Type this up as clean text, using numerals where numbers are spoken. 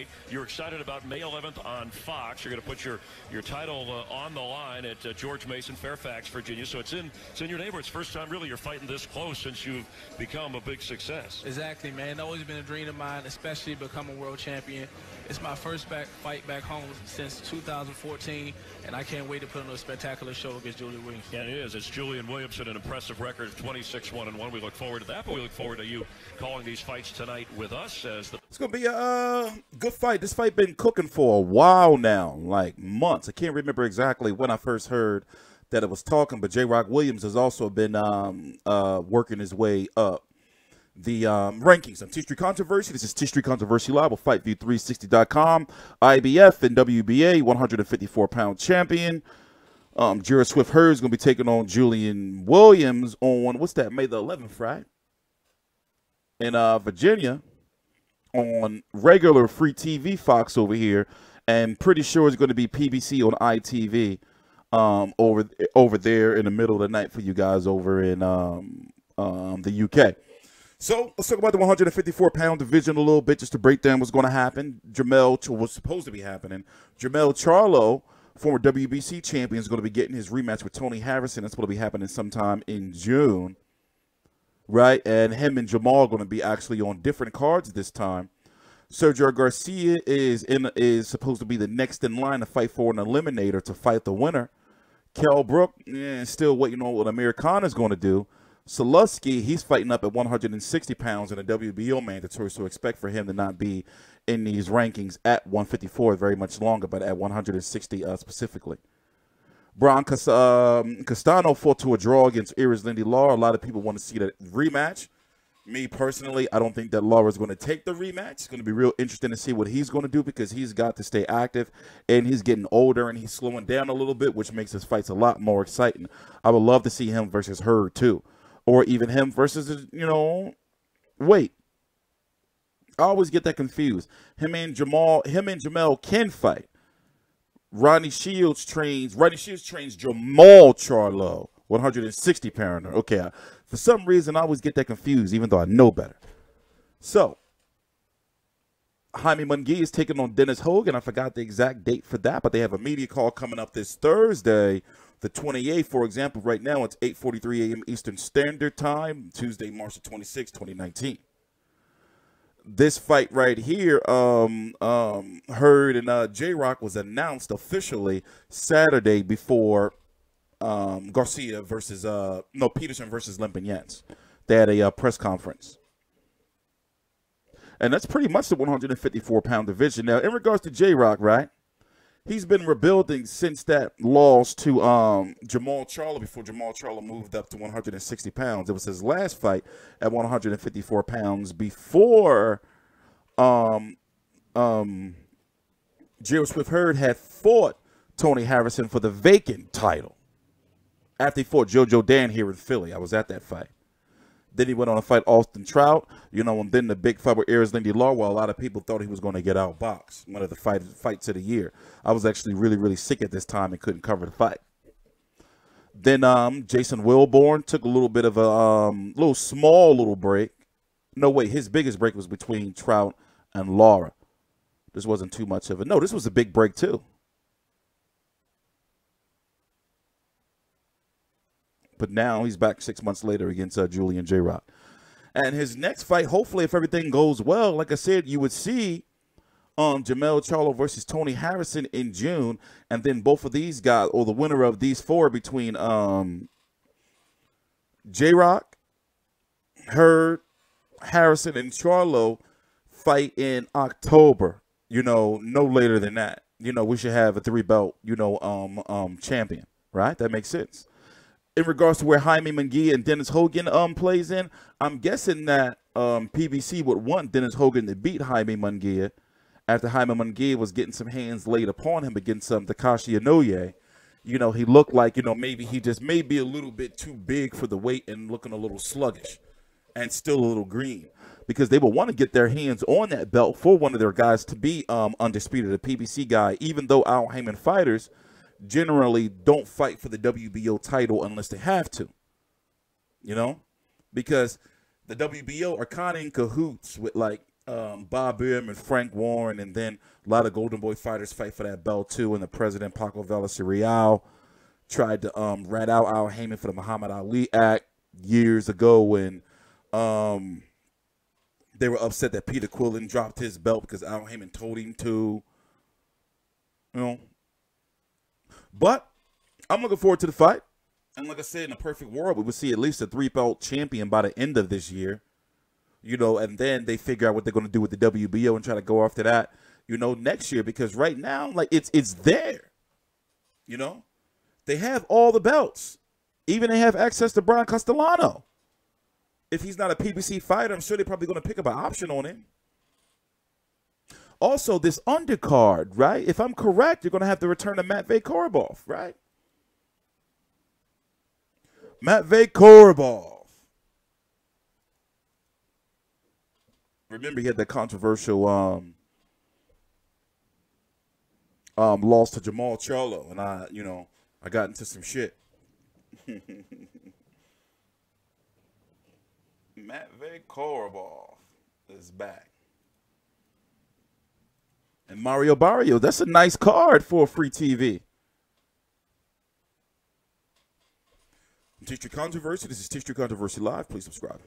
tonight. You're excited about May 11th on Fox. You're going to put your title on the line at George Mason, Fairfax, Virginia. So it's in your neighborhood. It's the first time really you're fighting this close since you've become a big success. Exactly, man. It's always been a dream of mine, especially become a world champion. It's my first fight back home since 2014, and I can't wait to put on a spectacular show against Julian Williams. Yeah, it is. It's Julian Williamson, an impressive record of 26-1-1. We look forward to that, but we look forward to you calling these fights tonight with us. It's going to be a good fight. This fight been cooking for a while now, like months. I can't remember exactly when I first heard that it was talking, but J-Rock Williams has also been working his way up the rankings on TstreeT Controversy. This is TstreeT Controversy Live with FightView360.com. IBF and WBA 154-pound champion. Jarrett Hurd is going to be taking on Julian Williams on, what's that, May the 11th, right? In Virginia on regular free TV Fox over here. And pretty sure it's going to be PBC on ITV over there in the middle of the night for you guys over in the UK. So let's talk about the 154-pound division a little bit just to break down what's going to happen. What's supposed to be happening. Charlo, former WBC champion, is going to be getting his rematch with Tony Harrison. That's going to be happening sometime in June, right? And him and Jamal are going to be actually on different cards this time. Sergio Garcia is supposed to be the next in line to fight for an eliminator to fight the winner. Kell Brook, still waiting on what Americana is going to do. Soluski, he's fighting up at 160 pounds in a WBO mandatory, so expect for him to not be in these rankings at 154 very much longer, but at 160 specifically. Brian Castano fought to a draw against Iris Lindy Lara. A lot of people want to see that rematch. Me personally, I don't think that Lara is going to take the rematch. It's going to be real interesting to see what he's going to do because he's got to stay active, and he's getting older, and he's slowing down a little bit, which makes his fights a lot more exciting. I would love to see him versus Hurd, too. Or even him versus, wait. I always get that confused. Him and Jamal can fight. Ronnie Shields trains Jamal Charlo, 160 pounder. Okay, for some reason I always get that confused, even though I know better. So, Jaime Munguia is taking on Dennis Hogan. I forgot the exact date for that, but they have a media call coming up this Thursday, the 28th. For example, right now it's 8:43 a.m. Eastern Standard Time, Tuesday, March the 26th, 2019. This fight right here, Hurd and J-Rock was announced officially Saturday before Peterson versus Lempignans. They had a press conference. And that's pretty much the 154-pound division. Now, in regards to J-Rock, right, he's been rebuilding since that loss to Jamal Charlo before Jamal Charlo moved up to 160 pounds. It was his last fight at 154 pounds before Jarrett Hurd had fought Tony Harrison for the vacant title after he fought JoJo Dan here in Philly. I was at that fight. Then he went on to fight Austin Trout, and then the big fight with Iris Lindy Lara. Well, a lot of people thought he was going to get outboxed. One of the fights of the year. I was actually really, really sick at this time and couldn't cover the fight. Then Jason Wilborn took a little bit of a little break. No, wait, his biggest break was between Trout and Lara. This wasn't too much of a... No, this was a big break too. But now he's back 6 months later against Julian J-Rock. And his next fight, hopefully, if everything goes well, like I said, you would see Jamal Charlo versus Tony Harrison in June. And then both of these guys, or the winner of these four between J-Rock, Hurd, Harrison, and Charlo fight in October. No later than that. We should have a 3-belt, champion, right? That makes sense. In regards to where Jaime Munguia and Dennis Hogan plays in, I'm guessing that PBC would want Dennis Hogan to beat Jaime Munguia after Jaime Munguia was getting some hands laid upon him against Takashi Inoue. He looked like, maybe he just may be a little bit too big for the weight and looking a little sluggish and still a little green. Because they will want to get their hands on that belt for one of their guys to be undisputed, a PBC guy, even though Al Haymon fighters generally don't fight for the WBO title unless they have to, because the WBO are kind of in cahoots with like Bob Bim and Frank Warren, and then a lot of Golden Boy fighters fight for that belt too. And the president, Paco Real, tried to rat out Al Heyman for the Muhammad Ali Act years ago when they were upset that Peter Quillen dropped his belt because Al Heyman told him to. You know. But I'm looking forward to the fight. And like I said, in a perfect world, we would see at least a 3-belt champion by the end of this year. You know, and then they figure out what they're going to do with the WBO and try to go after that, you know, next year. Because right now, like, it's there. You know? They have all the belts. Even they have access to Brian Castellano. If he's not a PBC fighter, I'm sure they're probably going to pick up an option on him. Also, this undercard, right? If I'm correct, you're going to have the return of Matvey Korobov, right? Matvey Korobov. Remember, he had that controversial loss to Jamal Charlo, and I got into some shit. Matvey Korobov is back. And Mario Barrio, that's a nice card for a free TV. TstreeT Controversy, this is TstreeT Controversy Live. Please subscribe.